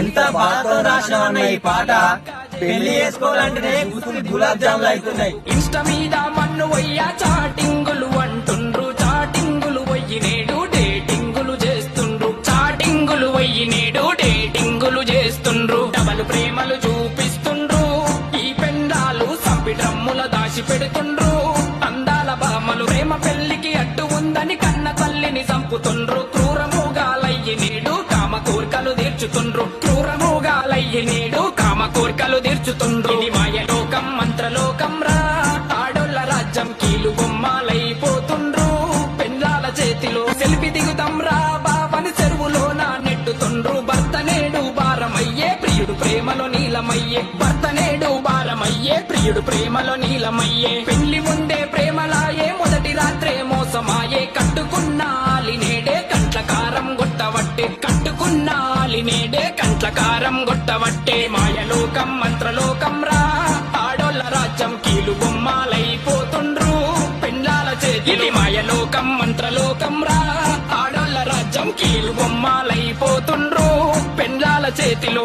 ఎంత బాధతో రాసినవన్న ఈ పాట పెళ్లి చేసుకోవాలంటేనే గుర్తులు గులాబ్ జాములు అవుతున్నాయి. ఇన్స్ట మీద మన్ను వయ్యా చాటింగులు అంటుండ్రు, చాటింగులు వయ్యి నేడు డేటింగులు చేస్తుండ్రు, చాటింగులు వయ్యి నేడు డేటింగులు చేస్తుండ్రు. డబలు ప్రేమలు చూపిస్తుండ్రు, ఈ పెండాలు సంపి డ్రమ్ముల దాచి పెడుతుండ్రు. అందాల బామలు ప్రేమ పెళ్లికి అడ్డు ఉందని కన్న తల్లిని చంపుతుండ్రు. క్రూరముగాలయ్యి నేడు కామ కోరికలు తీర్చుతుండ్రు, క్రూరముగాలయ్యి నేడు కామ కోరికలు తీర్చుతుండ్రు. ఇది మాయలోకం మంత్రలోకం రా, ఆడోళ్ళ రాజ్యం కీలు బొమ్మలైపోతుండ్రు. పెండ్లాల చేతిలో సెల్ఫీ దిగుతాం రా బావని చెరువులో నా నెట్టుతుండ్రు. భర్త నేడు భారమయ్యే ప్రియుడు ప్రేమలో నీలమయ్యే, భర్త నేడు భారమయ్యే ప్రియుడు ప్రేమలో నీలమయ్యే. పెళ్లి ముందే ప్రేమలాయే మొదటి రాత్రే మోసమాయే. కట్టుకున్నాలి నేడే కంట్ల కారం గొట్టవట్టే, కట్టుకున్నాలి నేడే కంట్ల కారం గొట్టవట్టే. మాయలోకం మంత్రలోకం రా, ఆడోళ్ళ రాజ్యం కీలు బొమ్మలైపోతుండ్రు. పెండ్లాల చేతిలో మాయలోకం మంత్రలోకం రా, ఆడోళ్ళ రాజ్యం కీలు బొమ్మలైపోతుండ్రు. పెండ్లాల చేతిలో